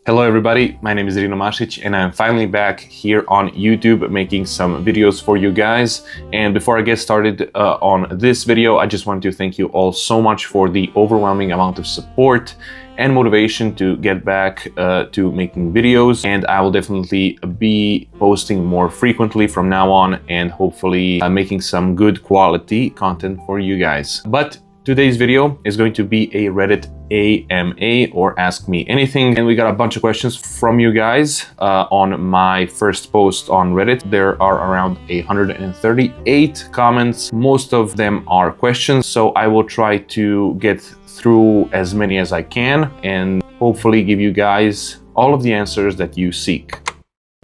Hello everybody, my name is Rino and I'm finally back here on YouTube making some videos for you guys. And before I get started on this video, I just want to thank you all so much for the overwhelming amount of support and motivation to get back to making videos. And I will definitely be posting more frequently from now on and hopefully making some good quality content for you guys. But today's video is going to be a Reddit AMA or Ask Me Anything, and we got a bunch of questions from you guys on my first post on Reddit. There are around 138 comments. Most of them are questions, so I will try to get through as many as I can and hopefully give you guys all of the answers that you seek.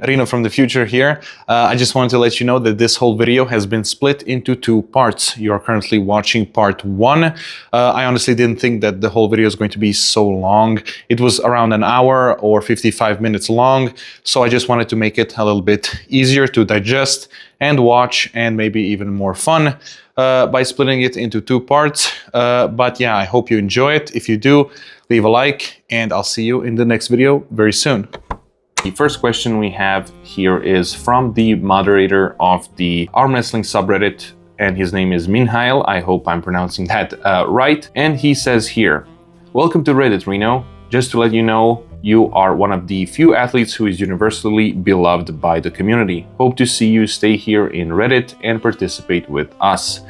Rino from the future here. I just wanted to let you know that this whole video has been split into two parts. You are currently watching part one. I honestly didn't think that the whole video is going to be so long. It was around an hour or 55 minutes long, so I just wanted to make it a little bit easier to digest and watch, and maybe even more fun by splitting it into two parts. But yeah, I hope you enjoy it. If you do, leave a like, and I'll see you in the next video very soon. The first question we have here is from the moderator of the arm wrestling subreddit, and his name is Minhail. I hope I'm pronouncing that right. And he says here, "Welcome to Reddit, Rino. Just to let you know, you are one of the few athletes who is universally beloved by the community. Hope to see you stay here in Reddit and participate with us."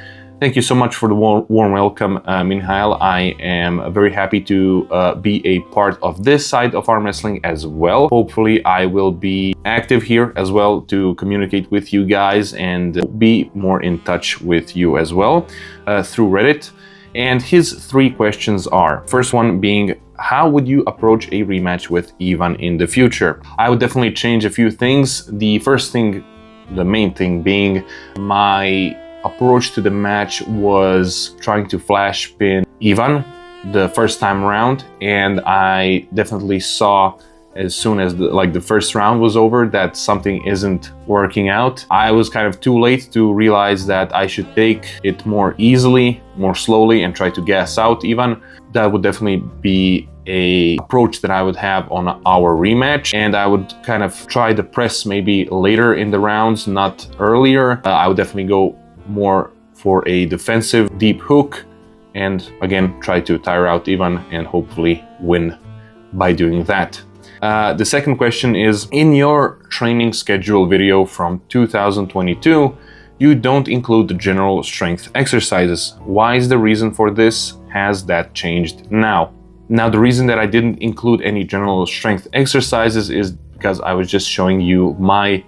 Thank you so much for the warm welcome, Minhail. I am very happy to be a part of this side of arm wrestling as well. Hopefully I will be active here as well to communicate with you guys and be more in touch with you as well through Reddit. And his three questions are, first one being, how would you approach a rematch with Ivan in the future? I would definitely change a few things. The first thing, the main thing being, my approach to the match was trying to flash pin Ivan the first time around, and I definitely saw as soon as the first round was over that something isn't working out. I was kind of too late to realize that I should take it more easily, more slowly, and try to gas out Ivan. That would definitely be a approach that I would have on our rematch, and I would kind of try the press maybe later in the rounds, not earlier. I would definitely go more for a defensive deep hook and again try to tire out Ivan and hopefully win by doing that. The second question is, in your training schedule video from 2022 you don't include the general strength exercises. Why is the reason for this? Has that changed now? Now, the reason that I didn't include any general strength exercises is because I was just showing you my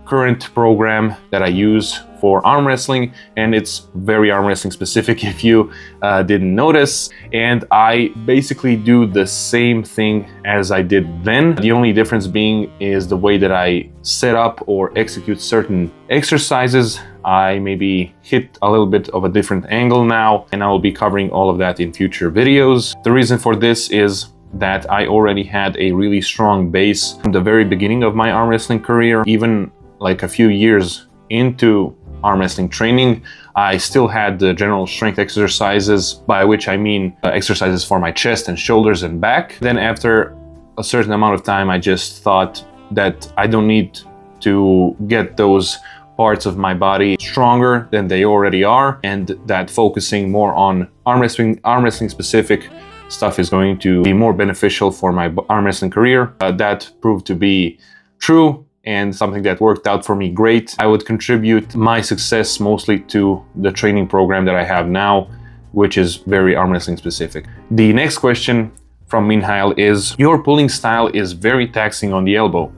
current program that I use for arm wrestling, and it's very arm wrestling specific if you didn't notice, and I basically do the same thing as I did then. The only difference being is the way that I set up or execute certain exercises. I maybe hit a little bit of a different angle now, and I will be covering all of that in future videos. The reason for this is that I already had a really strong base from the very beginning of my arm wrestling career. Even like a few years into arm wrestling training, I still had the general strength exercises, by which I mean exercises for my chest and shoulders and back. Then after a certain amount of time, I just thought that I don't need to get those parts of my body stronger than they already are, and that focusing more on arm wrestling specific stuff is going to be more beneficial for my arm wrestling career. That proved to be true, and something that worked out for me great. I would contribute my success mostly to the training program that I have now, which is very arm wrestling specific. The next question from Minhail is, your pulling style is very taxing on the elbow.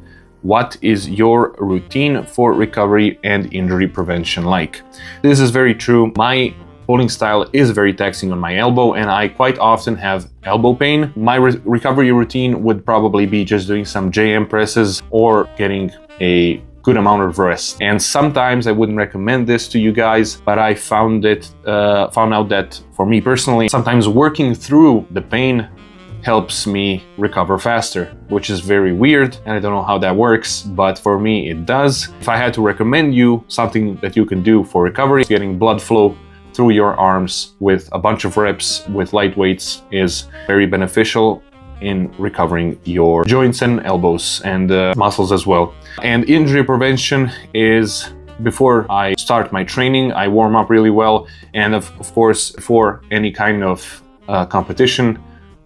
What is your routine for recovery and injury prevention like? This is very true. My pulling style is very taxing on my elbow, and I quite often have elbow pain. My recovery routine would probably be just doing some JM presses or getting a good amount of rest. And sometimes I wouldn't recommend this to you guys, but I found out that for me personally, sometimes working through the pain helps me recover faster, which is very weird, and I don't know how that works, but for me it does. If I had to recommend you something that you can do for recovery, getting blood flow through your arms with a bunch of reps with light weights is very beneficial in recovering your joints and elbows and muscles as well. And injury prevention is, before I start my training, I warm up really well, and of course for any kind of competition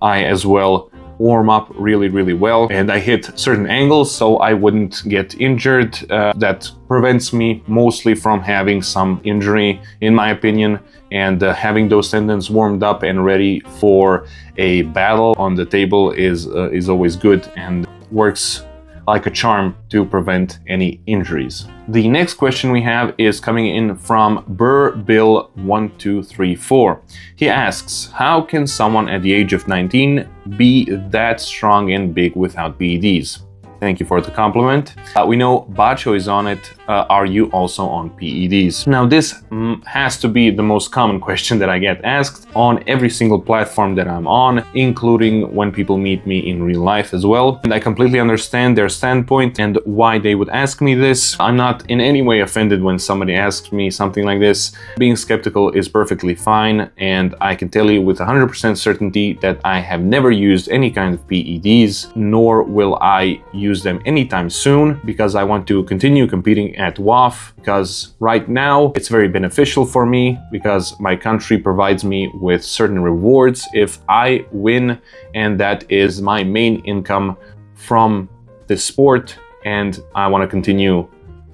I as well warm up really well, and I hit certain angles so I wouldn't get injured. That prevents me mostly from having some injury, in my opinion, and having those tendons warmed up and ready for a battle on the table is always good and works like a charm to prevent any injuries. The next question we have is coming in from BurBill1234. He asks, how can someone at the age of 19 be that strong and big without PEDs? Thank you for the compliment. We know Bacho is on it. Are you also on PEDs? Now this has to be the most common question that I get asked on every single platform that I'm on, including when people meet me in real life as well. And I completely understand their standpoint and why they would ask me this. I'm not in any way offended when somebody asks me something like this. Being skeptical is perfectly fine, and I can tell you with 100% certainty that I have never used any kind of PEDs, nor will I use them anytime soon, because I want to continue competing at WAF, because right now it's very beneficial for me because my country provides me with certain rewards if I win, and that is my main income from this sport, and I want to continue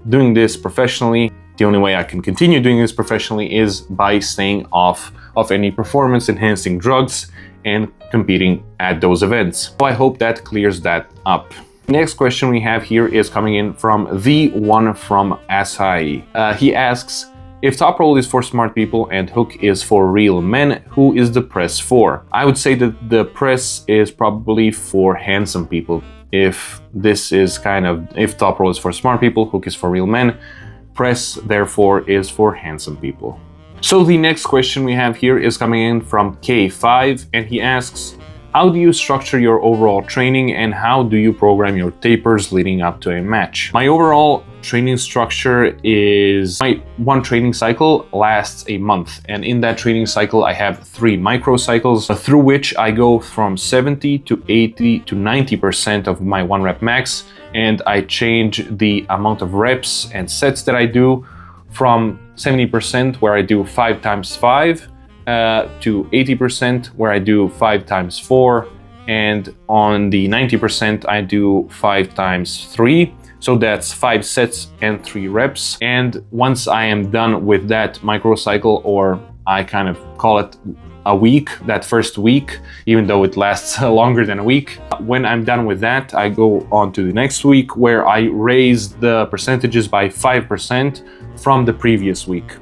doing this professionally. The only way I can continue doing this professionally is by staying off of any performance enhancing drugs and competing at those events. So I hope that clears that up. Next question we have here is coming in from the one from Asai. He asks, if top roll is for smart people and hook is for real men, who is the press for? I would say that the press is probably for handsome people. If top roll is for smart people, hook is for real men, press therefore is for handsome people. So the next question we have here is coming in from K5, and he asks, how do you structure your overall training and how do you program your tapers leading up to a match? My overall training structure is, my one training cycle lasts a month, and in that training cycle I have 3 micro cycles through which I go from 70 to 80 to 90% of my 1 rep max, and I change the amount of reps and sets that I do from 70% where I do 5 times 5 to 80% where I do 5 times 4, and on the 90% I do 5 times 3. So that's 5 sets and 3 reps. And once I am done with that microcycle, or I kind of call it a week, that first week, even though it lasts longer than a week, when I'm done with that, I go on to the next week where I raise the percentages by 5% from the previous week.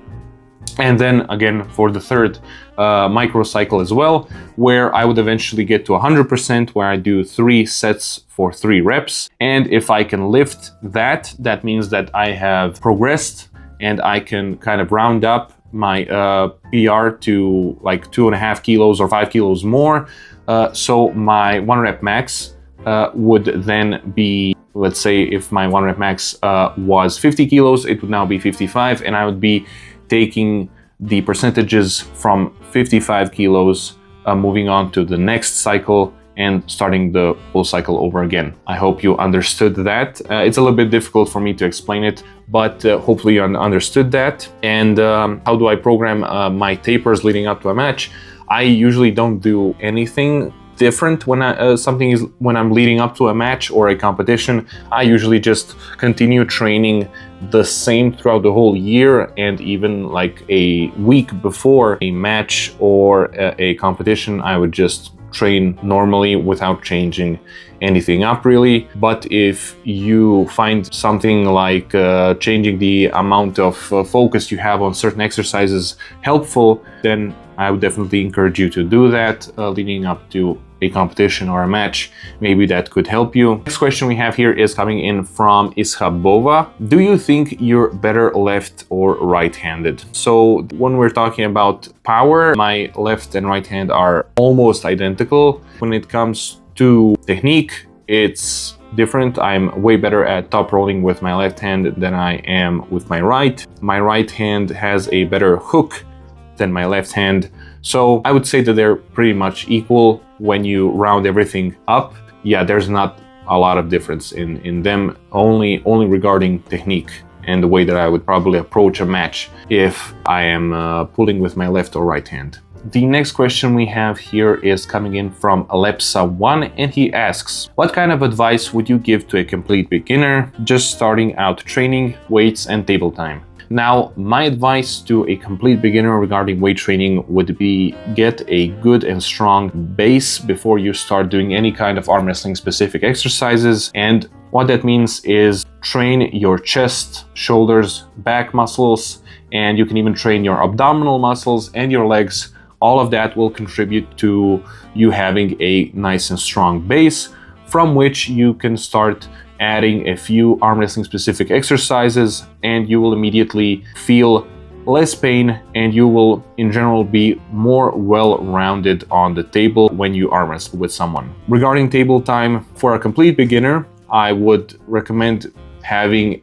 And then again for the third microcycle as well, where I would eventually get to 100%, where I do 3 sets for 3 reps. And if I can lift that, that means that I have progressed and I can kind of round up my PR to like 2.5 kilos or 5 kilos more. So my 1 rep max would then be, let's say if my 1 rep max was 50 kilos, it would now be 55, and I would be taking the percentages from 55 kilos, moving on to the next cycle and starting the whole cycle over again. I hope you understood that. It's a little bit difficult for me to explain it, but hopefully you understood that. And how do I program my tapers leading up to a match? I usually don't do anything different when when I'm leading up to a match or a competition. I usually just continue training the same throughout the whole year, and even like a week before a match or a competition, I would just train normally without changing anything up really. But if you find something like changing the amount of focus you have on certain exercises helpful, then I would definitely encourage you to do that leading up to a competition or a match. Maybe that could help you. Next question we have here is coming in from Ishabova. Do you think you're better left or right-handed? So when we're talking about power, my left and right hand are almost identical. When it comes to technique, it's different. I'm way better at top rolling with my left hand than I am with my right. My right hand has a better hook than my left hand. So I would say that they're pretty much equal when you round everything up, yeah, there's not a lot of difference in them, only regarding technique and the way that I would probably approach a match if I am pulling with my left or right hand. The next question we have here is coming in from Alepsa1, and he asks, what kind of advice would you give to a complete beginner just starting out training, weights and table time? Now, my advice to a complete beginner regarding weight training would be get a good and strong base before you start doing any kind of arm wrestling specific exercises. And what that means is train your chest, shoulders, back muscles, and you can even train your abdominal muscles and your legs. All of that will contribute to you having a nice and strong base from which you can start adding a few arm wrestling specific exercises, and you will immediately feel less pain and you will in general be more well-rounded on the table when you arm wrestle with someone. Regarding table time, for a complete beginner, I would recommend having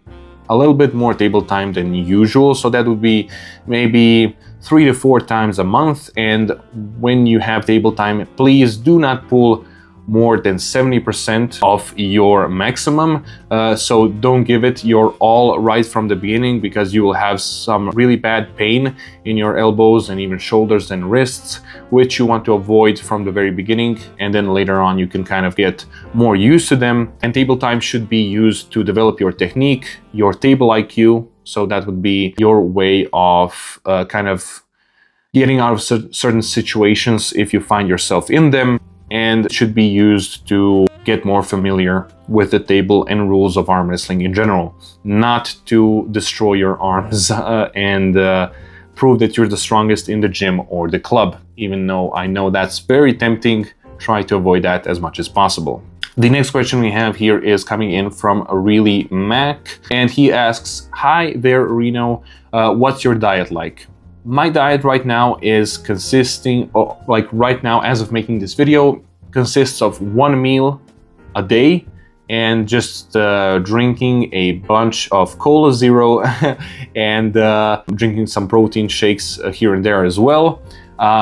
a little bit more table time than usual. So that would be maybe 3 to 4 times a month. And when you have table time, please do not pull more than 70% of your maximum. So don't give it your all right from the beginning, because you will have some really bad pain in your elbows and even shoulders and wrists, which you want to avoid from the very beginning. And then later on, you can kind of get more used to them. And table time should be used to develop your technique, your table IQ. So that would be your way of kind of getting out of certain situations if you find yourself in them, and should be used to get more familiar with the table and rules of arm wrestling in general, not to destroy your arms and prove that you're the strongest in the gym or the club. Even though I know that's very tempting, try to avoid that as much as possible. The next question we have here is coming in from Really Mac, and he asks, hi there, Rino, what's your diet like? My diet right now is consisting of, like right now as of making this video, consists of 1 meal a day and just drinking a bunch of Cola Zero and drinking some protein shakes here and there as well,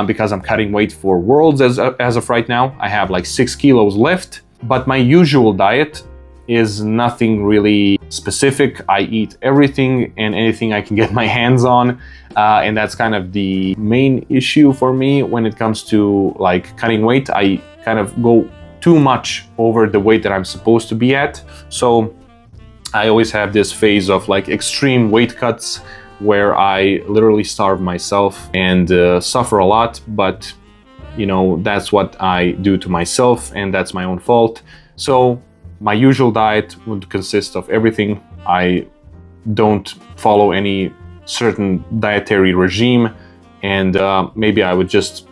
because I'm cutting weight for Worlds as of right now. I have like 6 kilos left, but my usual diet is nothing really specific. I eat everything and anything I can get my hands on, and that's kind of the main issue for me when it comes to like cutting weight. I kind of go too much over the weight that I'm supposed to be at. So I always have this phase of like extreme weight cuts where I literally starve myself and suffer a lot, but you know, that's what I do to myself and that's my own fault. So my usual diet would consist of everything. I don't follow any certain dietary regime, and maybe I would just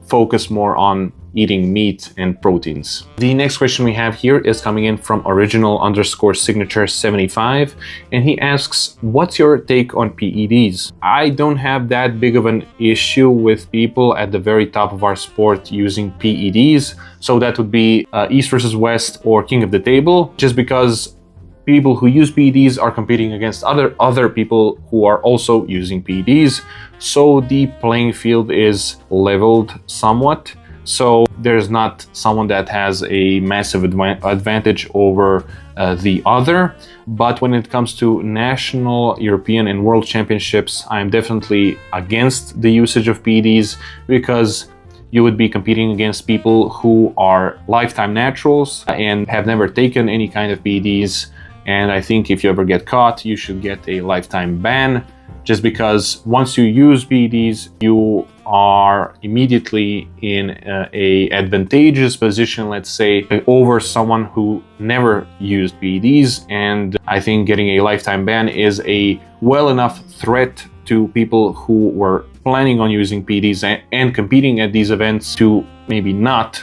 focus more on eating meat and proteins. The next question we have here is coming in from original_signature75, and he asks, what's your take on PEDs? I don't have that big of an issue with people at the very top of our sport using PEDs. So that would be East versus West or King of the Table, just because people who use PEDs are competing against other people who are also using PEDs. So the playing field is leveled somewhat. So there's not someone that has a massive advantage over the other. But when it comes to national, European and world championships, I'm definitely against the usage of PEDs, because you would be competing against people who are lifetime naturals and have never taken any kind of PEDs. And I think if you ever get caught, you should get a lifetime ban, just because once you use PEDs, you are immediately in a advantageous position, let's say, over someone who never used PEDs. And I think getting a lifetime ban is a well enough threat to people who were planning on using PEDs and competing at these events to maybe not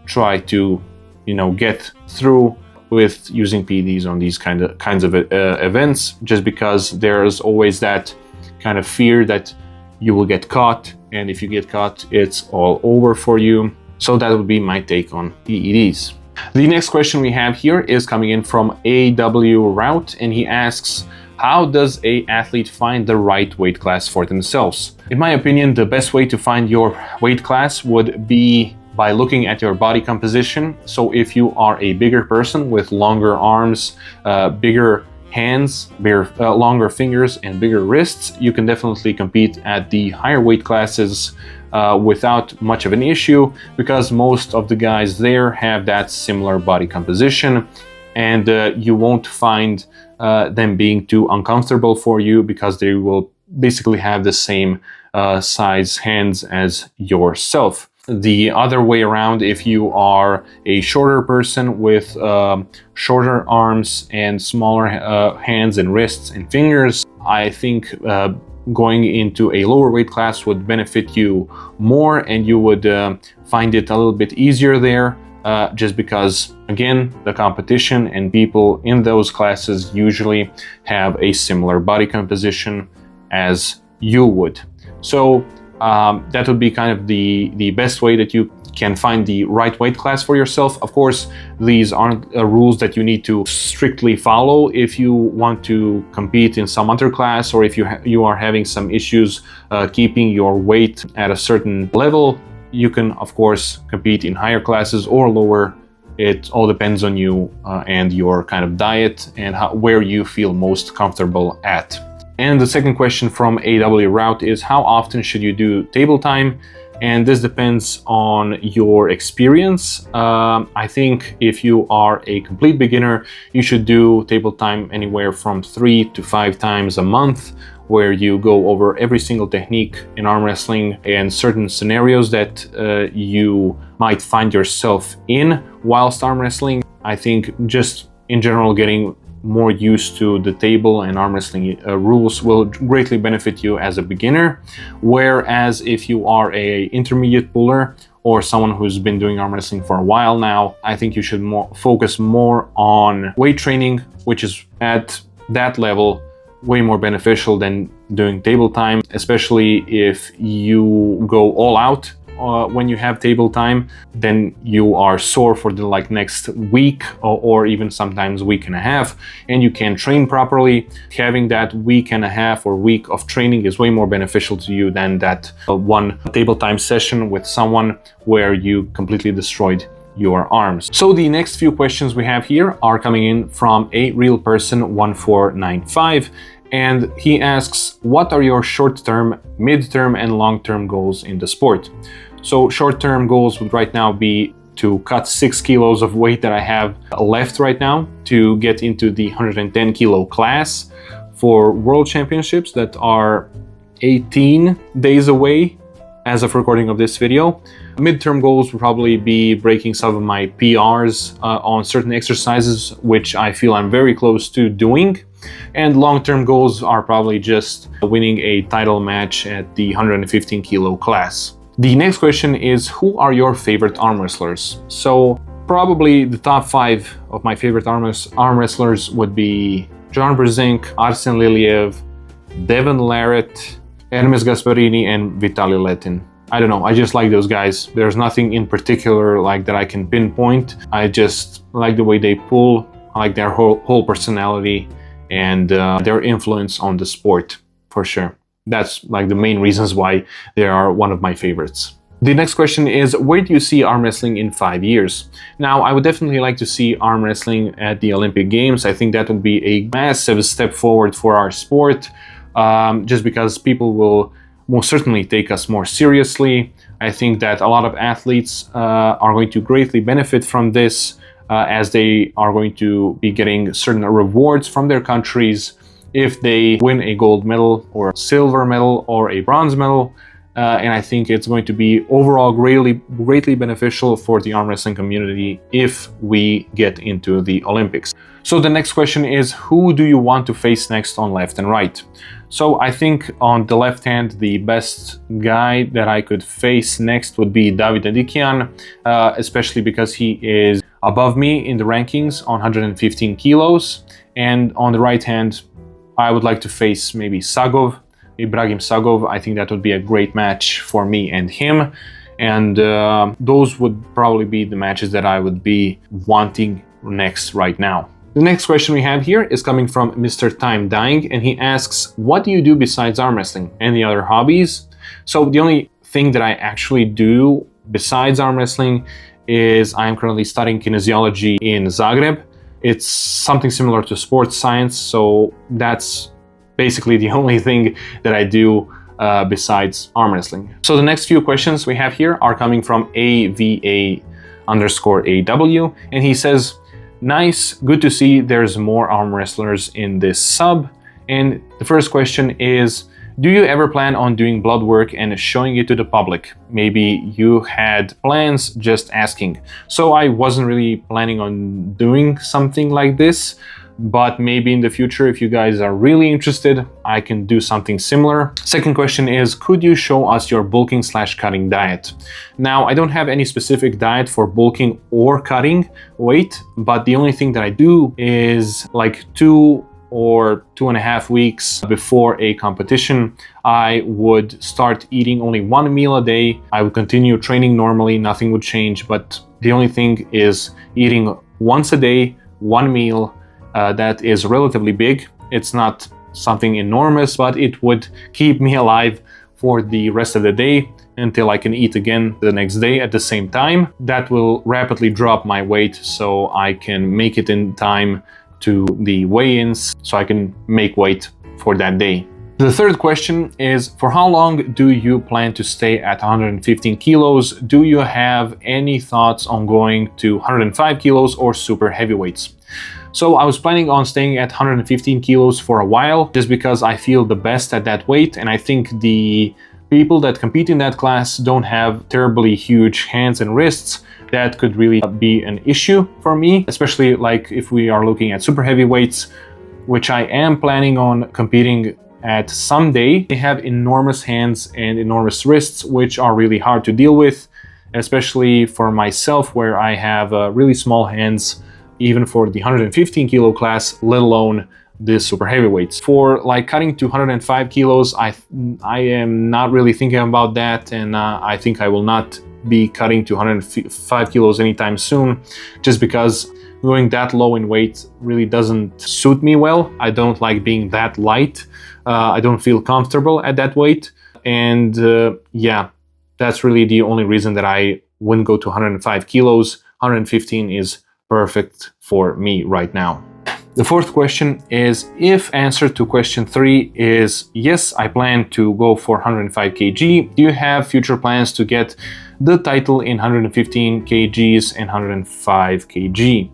try to, you know, get through with using PEDs on these kinds of events, just because there's always that kind of fear that you will get caught, and if you get caught, it's all over for you. So that would be my take on PEDs. The next question we have here is coming in from AW Route, and he asks, how does an athlete find the right weight class for themselves? In my opinion, the best way to find your weight class would be by looking at your body composition. So if you are a bigger person with longer arms, bigger hands, longer fingers, and bigger wrists, you can definitely compete at the higher weight classes without much of an issue, because most of the guys there have that similar body composition, and you won't find them being too uncomfortable for you, because they will basically have the same size hands as yourself. The other way around, if you are a shorter person with shorter arms and smaller hands and wrists and fingers, I think going into a lower weight class would benefit you more, and you would find it a little bit easier there, just because, again, the competition and people in those classes usually have a similar body composition as you would. So that would be kind of the best way that you can find the right weight class for yourself. Of course, these aren't rules that you need to strictly follow. If you want to compete in some other class, or if you are having some issues keeping your weight at a certain level, you can, of course, compete in higher classes or lower. It all depends on you and your kind of diet and where you feel most comfortable at. And the second question from AW Route is, how often should you do table time? And this depends on your experience. I think if you are a complete beginner, you should do table time anywhere from 3 to 5 times a month, where you go over every single technique in arm wrestling and certain scenarios that you might find yourself in whilst arm wrestling. I think just in general, getting more used to the table and arm wrestling rules will greatly benefit you as a beginner. Whereas if you are a intermediate puller or someone who's been doing arm wrestling for a while now, I think you should focus more on weight training, which is at that level way more beneficial than doing table time, especially if you go all out when you have table time. Then you are sore for the next week or even sometimes week and a half, and you can't train properly. Having that week and a half or week of training is way more beneficial to you than that one table time session with someone where you completely destroyed your arms. So the next few questions we have here are coming in from a real person 1495, and he asks, what are your short-term, mid-term and long-term goals in the sport? So short-term goals would right now be to cut 6 kilos of weight that I have left right now, to get into the 110 kilo class for world championships that are 18 days away as of recording of this video. Midterm goals would probably be breaking some of my PRs on certain exercises, which I feel I'm very close to doing. And long-term goals are probably just winning a title match at the 115 kilo class. The next question is, who are your favorite arm wrestlers? So probably the top 5 of my favorite arm wrestlers would be John Brzenk, Arsen Liliev, Devon Larratt, Hermes Gasparini, and Vitaly Letin. I don't know, I just like those guys. There's nothing in particular that I can pinpoint. I just like the way they pull. I like their whole personality and their influence on the sport, for sure. That's the main reasons why they are one of my favorites. The next question is, where do you see arm wrestling in 5 years? Now, I would definitely like to see arm wrestling at the Olympic Games. I think that would be a massive step forward for our sport, just because people will most certainly take us more seriously. I think that a lot of athletes are going to greatly benefit from this, as they are going to be getting certain rewards from their countries if they win a gold medal or a silver medal or a bronze medal. And I think it's going to be overall greatly beneficial for the arm wrestling community if we get into the Olympics. So the next question is, who do you want to face next on left and right? So I think on the left hand, the best guy that I could face next would be David Adikian, especially because he is above me in the rankings on 115 kilos. And on the right hand, I would like to face maybe Sagov, Ibrahim Sagov. I think that would be a great match for me and him. And those would probably be the matches that I would be wanting next right now. The next question we have here is coming from Mr. Time Dying, and he asks, what do you do besides arm wrestling? Any other hobbies? So the only thing that I actually do besides arm wrestling is I'm currently studying kinesiology in Zagreb. It's something similar to sports science, so that's basically the only thing that I do besides arm wrestling. So the next few questions we have here are coming from AVA_AW, and he says, nice, good to see there's more arm wrestlers in this sub. And the first question is, do you ever plan on doing blood work and showing it to the public? Maybe you had plans, just asking. So I wasn't really planning on doing something like this, but maybe in the future, if you guys are really interested, I can do something similar. Second question is, could you show us your bulking/cutting diet? Now, I don't have any specific diet for bulking or cutting weight, but the only thing that I do is like 2 or 2.5 weeks before a competition, I would start eating only 1 meal a day. I would continue training normally, nothing would change, but the only thing is eating once a day, 1 meal. That is relatively big. It's not something enormous, but it would keep me alive for the rest of the day until I can eat again the next day at the same time. That will rapidly drop my weight so I can make it in time to the weigh-ins so I can make weight for that day. The third question is, for how long do you plan to stay at 115 kilos? Do you have any thoughts on going to 105 kilos or super heavyweights? So I was planning on staying at 115 kilos for a while, just because I feel the best at that weight, and I think the people that compete in that class don't have terribly huge hands and wrists. That could really be an issue for me, especially like if we are looking at super heavyweights, which I am planning on competing at someday. They have enormous hands and enormous wrists, which are really hard to deal with, especially for myself, where I have really small hands, even for the 115 kilo class, let alone the super heavyweights. For like cutting to 105 kilos, I am not really thinking about that, and I think I will not be cutting to 105 kilos anytime soon, just because going that low in weight really doesn't suit me well. I don't like being that light. I don't feel comfortable at that weight, and yeah, that's really the only reason that I wouldn't go to 105 kilos. 115 is perfect for me right now. The fourth question is, if answer to question 3 is yes, I plan to go for 105 kg, do you have future plans to get the title in 115 kgs and 105 kg?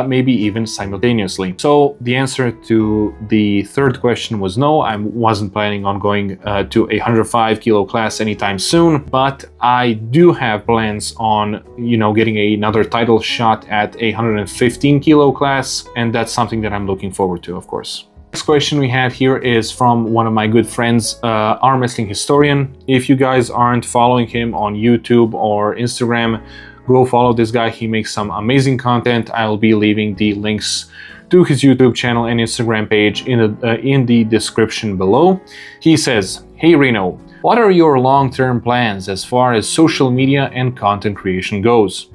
Maybe even simultaneously. So the answer to the third question was no. I wasn't planning on going to a 105 kilo class anytime soon, but I do have plans on, getting another title shot at a 115 kilo class, and that's something that I'm looking forward to, of course. Next question we have here is from one of my good friends, ArmHistorian. If you guys aren't following him on YouTube or Instagram, go follow this guy. He makes some amazing content. I'll be leaving the links to his YouTube channel and Instagram page in the description below. He says, hey Rino, what are your long-term plans as far as social media and content creation goes?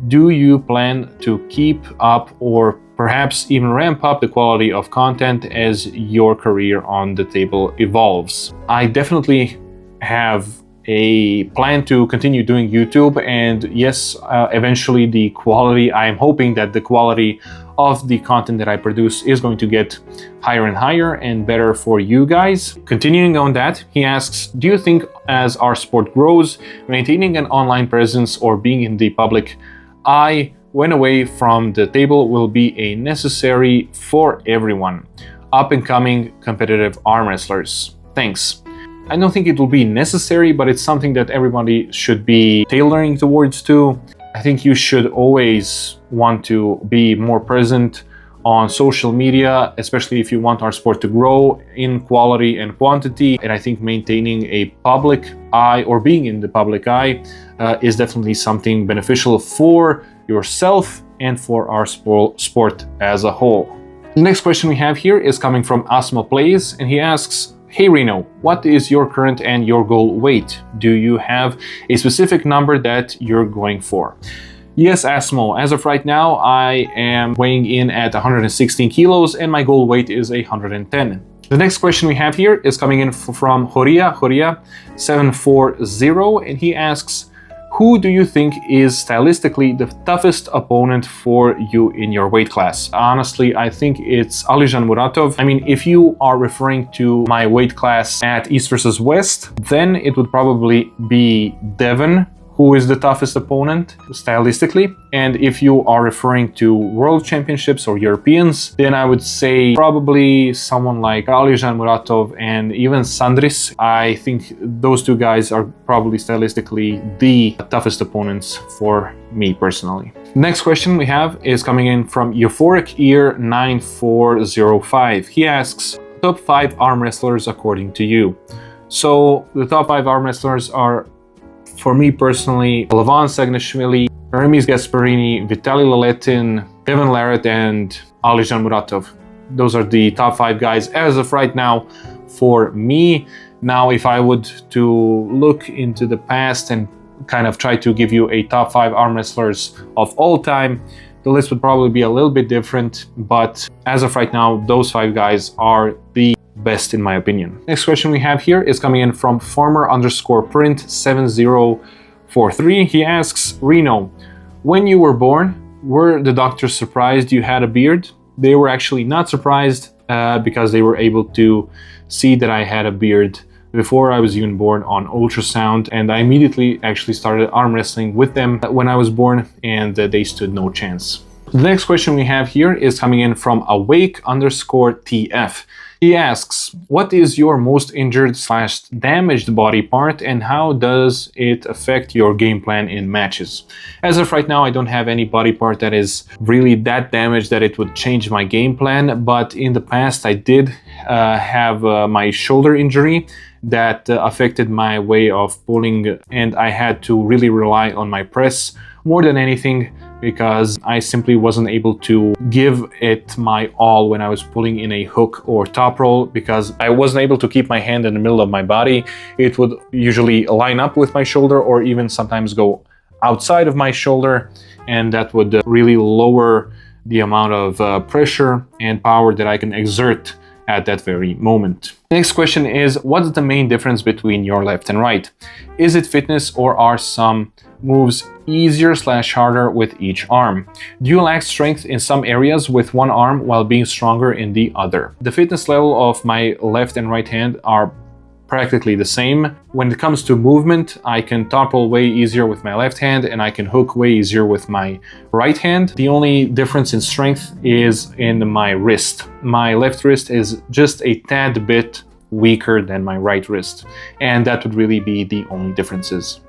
Do you plan to keep up or perhaps even ramp up the quality of content as your career on the table evolves? I definitely have a plan to continue doing YouTube, and yes, eventually the quality, I'm hoping that the quality of the content that I produce is going to get higher and higher and better for you guys. Continuing on that, he asks, do you think as our sport grows, maintaining an online presence or being in the public eye when away from the table will be a necessary for everyone, up and coming competitive arm wrestlers? Thanks. I don't think it will be necessary, but it's something that everybody should be tailoring towards too. I think you should always want to be more present on social media, especially if you want our sport to grow in quality and quantity. And I think maintaining a public eye or being in the public eye is definitely something beneficial for yourself and for our sport as a whole. The next question we have here is coming from Asmo Plays, and he asks, hey Rino, what is your current and your goal weight? Do you have a specific number that you're going for? Yes, Asmo, as of right now, I am weighing in at 116 kilos and my goal weight is 110. The next question we have here is coming in from Horia740, and he asks, Who do you think is stylistically the toughest opponent for you in your weight class? Honestly, I think it's Alijan Muratov. I mean, if you are referring to my weight class at East versus West, then it would probably be Devon, who is the toughest opponent stylistically. And if you are referring to World Championships or Europeans, then I would say probably someone like Alijan Muratov and even Sandris. I think those two guys are probably stylistically the toughest opponents for me personally. Next question we have is coming in from Euphoric Ear 9405. He asks, top 5 arm wrestlers according to you. So the top 5 arm wrestlers are, for me personally, Levan Sagnashvili, Remis Gasparini, Vitaly Laletin, Devon Larratt, and Alijan Muratov. Those are the top 5 guys as of right now for me. Now, if I would to look into the past and kind of try to give you a top 5 arm wrestlers of all time, the list would probably be a little bit different, but as of right now, those 5 guys are the best in my opinion. Next question we have here is coming in from former_print7043. He asks, Rino, when you were born, were the doctors surprised you had a beard? They were actually not surprised because they were able to see that I had a beard before I was even born on ultrasound, and I immediately actually started arm wrestling with them when I was born, and they stood no chance. The next question we have here is coming in from awake_TF. He asks, what is your most injured/damaged body part and how does it affect your game plan in matches? As of right now, I don't have any body part that is really that damaged that it would change my game plan, but in the past I did have my shoulder injury that affected my way of pulling, and I had to really rely on my press more than anything because I simply wasn't able to give it my all when I was pulling in a hook or top roll because I wasn't able to keep my hand in the middle of my body. It would usually line up with my shoulder or even sometimes go outside of my shoulder, and that would really lower the amount of pressure and power that I can exert at that very moment. Next question is, what's the main difference between your left and right? Is it fitness or are some moves easier/harder with each arm? Do you lack strength in some areas with one arm while being stronger in the other? The fitness level of my left and right hand are practically the same. When it comes to movement, I can top roll way easier with my left hand and I can hook way easier with my right hand. The only difference in strength is in my wrist. My left wrist is just a tad bit weaker than my right wrist, and that would really be the only differences.